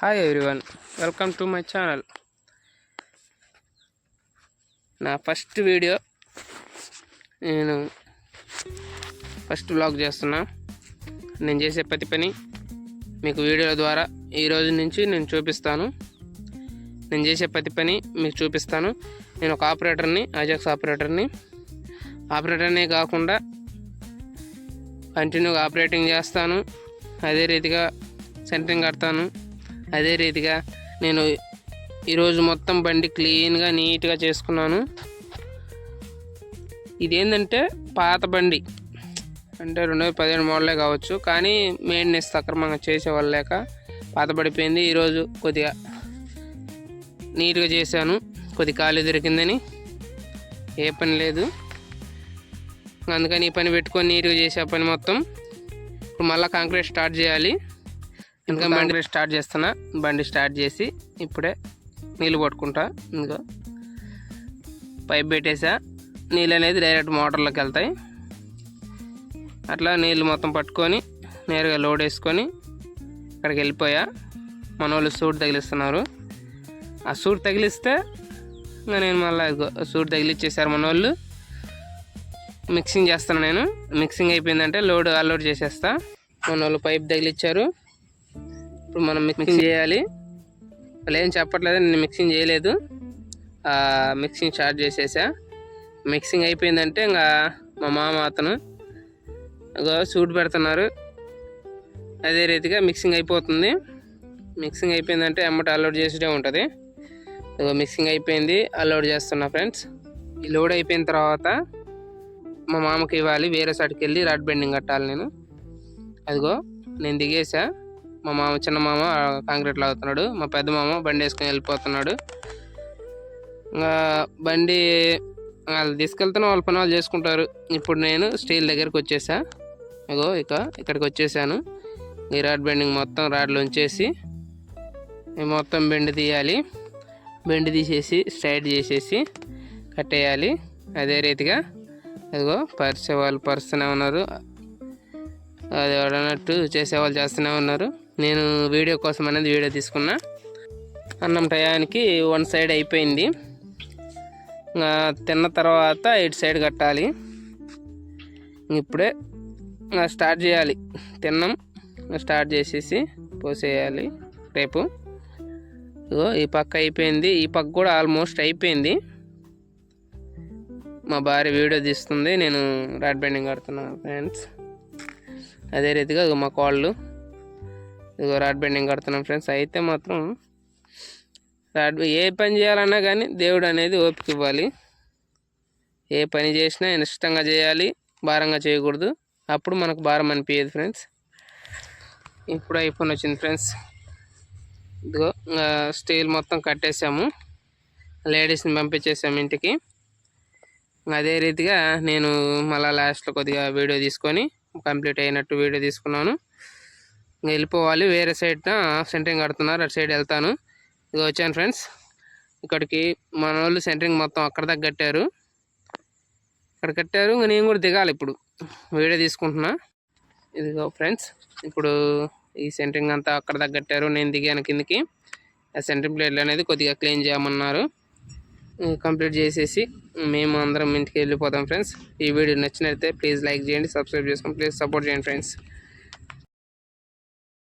Hi everyone, welcome to my channel. నా first video, నేను first vlog చేస్తున్నా. నేను చేసే ప్రతి పని మీకు వీడియోల ద్వారా ఈరోజు నుంచి నేను చూపిస్తాను. నేను చేసే ప్రతి పని మీకు చూపిస్తాను. నేను ఒక ఆపరేటర్ని, అజాక్స్ ఆపరేటర్నే కాకుండా కంటిన్యూగా ఆపరేటింగ్ చేస్తాను. అదే రీతిగా సెంటరింగ్ కడతాను. అదే రీతిగా నేను ఈరోజు మొత్తం బండి క్లీన్గా నీట్గా చేసుకున్నాను. ఇదేంటంటే పాత బండి, అంటే 2017 మోడలే కావచ్చు, కానీ మెయింటెనెన్స్ సక్రమంగా చేసేవాళ్ళు లేక పాత పడిపోయింది. ఈరోజు కొద్దిగా నీట్గా చేశాను. కొద్ది ఖాళీ దొరికిందని, ఏ పని లేదు, అందుకని ఈ పని పెట్టుకొని నీట్గా చేసే పని మొత్తం. ఇప్పుడు మళ్ళీ కాంక్రీట్ స్టార్ట్ చేయాలి. ఇంకా బండి స్టార్ట్ చేస్తున్నా. బండి స్టార్ట్ చేసి ఇప్పుడే నీళ్ళు పట్టుకుంటా. ఇంకా పైప్ పెట్టేసా. నీళ్ళు అనేది డైరెక్ట్ మోటార్లోకి వెళ్తాయి. అట్లా నీళ్ళు మొత్తం పట్టుకొని నేరుగా లోడ్ వేసుకొని అక్కడికి వెళ్ళిపోయా. మన వాళ్ళు సూట్ తగిలిస్తున్నారు. ఆ సూట్ తగిలిస్తే ఇంకా నేను మళ్ళీ సూట్ తగిలిచ్చేసారు మన వాళ్ళు. మిక్సింగ్ చేస్తాను నేను. మిక్సింగ్ అయిపోయిందంటే లోడ్ అన్లోడ్ చేసేస్తా. మన వాళ్ళు పైప్ తగిలిచ్చారు. ఇప్పుడు మనం మిక్సింగ్ చేయాలి. వాళ్ళు ఏం చెప్పట్లేదు, నేను మిక్సింగ్ చేయలేదు. మిక్సింగ్ స్టార్ట్ చేసేసా. మిక్సింగ్ అయిపోయిందంటే ఇంకా మా మామ అతను సూట్ పెడుతున్నారు. అదే రీతిగా మిక్సింగ్ అయిపోతుంది. మిక్సింగ్ అయిపోయిందంటే అమ్మట అన్లోడ్ చేసేటే ఉంటుంది. మిక్సింగ్ అయిపోయింది, అన్లోడ్ చేస్తున్నా ఫ్రెండ్స్. ఈ లోడ్ అయిపోయిన తర్వాత మా మామకి ఇవ్వాలి. వేరే సైడ్కి వెళ్ళి రాడ్ బెండింగ్ కట్టాలి నేను. అదిగో నేను దిగేసా. మా మామ, చిన్న మామ కాంక్రీట్ లాగుతున్నాడు. మా పెద్ద మామ బండి వేసుకొని వెళ్ళిపోతున్నాడు. ఇంకా బండి వాళ్ళు తీసుకెళ్తాను, వాళ్ళ పని వాళ్ళు చేసుకుంటారు. ఇప్పుడు నేను స్టీల్ దగ్గరికి వచ్చేసా. ఇక్కడికి వచ్చేసాను. ఈ రాడ్ బెండింగ్ మొత్తం రాడ్లు ఉంచేసి మొత్తం బెండ్ తీయాలి. బెండ్ తీసేసి స్ట్రైట్ చేసేసి కట్టేయాలి. అదే రీతిగా అదిగో పరిచేవాళ్ళు పరుస్తూనే ఉన్నారు. అది అన్నట్టు చేసేవాళ్ళు చేస్తూనే ఉన్నారు. నేను వీడియో కోసం అనేది వీడియో తీసుకున్నా. అన్నం టయానికి వన్ సైడ్ అయిపోయింది. తిన్న తర్వాత ఇటు సైడ్ కట్టాలి. ఇప్పుడే స్టార్ట్ చేయాలి. తిన్నాం, స్టార్ట్ చేసేసి పోసేయాలి రేపు. ఈ పక్క అయిపోయింది, ఈ పక్క కూడా ఆల్మోస్ట్ అయిపోయింది. మా భార్య వీడియో తీస్తుంది, నేను రాడ్ బెండింగ్ కడుతున్నాను ఫ్రెండ్స్. అదే రీతిగా మా కాళ్ళు రాడ్ బెండింగ్ కడుతున్నాం ఫ్రెండ్స్. అయితే మాత్రం ఏ పని చేయాలన్నా కానీ దేవుడు అనేది ఓపిక ఇవ్వాలి. ఏ పని చేసినా ఇష్టంగా చేయాలి, భారంగా చేయకూడదు. అప్పుడు మనకు భారం అనిపించదు ఫ్రెండ్స్. ఇప్పుడు అయిపోయి వచ్చింది ఫ్రెండ్స్. ఇదిగో స్టీల్ మొత్తం కట్టేసాము. లేడీస్ని పంపించేసాము ఇంటికి. అదే రీతిగా నేను మళ్ళీ లాస్ట్లో కొద్దిగా వీడియో తీసుకొని కంప్లీట్ అయినట్టు వీడియో తీసుకున్నాను. ఇంకా వెళ్ళిపోవాలి. వేరే సైడ్ సెంటరింగ్ కడుతున్నారు, అటు సైడ్ వెళ్తాను. ఇక వచ్చాను ఫ్రెండ్స్. ఇక్కడికి మన వాళ్ళు సెంటరింగ్ మొత్తం అక్కడ దాకా కట్టారు. ఇక్కడ కట్టారు. ఇంకా నేను కూడా దిగాలి. ఇప్పుడు వీడియో తీసుకుంటున్నా. ఇదిగో ఫ్రెండ్స్, ఇప్పుడు ఈ సెంటరింగ్ అంతా అక్కడ దాకా కట్టారు. నేను దిగాను కిందకి. ఆ సెంటరింగ్ ప్లేట్లు అనేది కొద్దిగా క్లీన్ చేయమన్నారు. కంప్లీట్ చేసేసి మేము అందరం ఇంటికి వెళ్ళిపోతాం ఫ్రెండ్స్. ఈ వీడియో నచ్చినట్లయితే ప్లీజ్ లైక్ చేయండి, సబ్స్క్రైబ్ చేసుకోండి, ప్లీజ్ సపోర్ట్ చేయండి ఫ్రెండ్స్.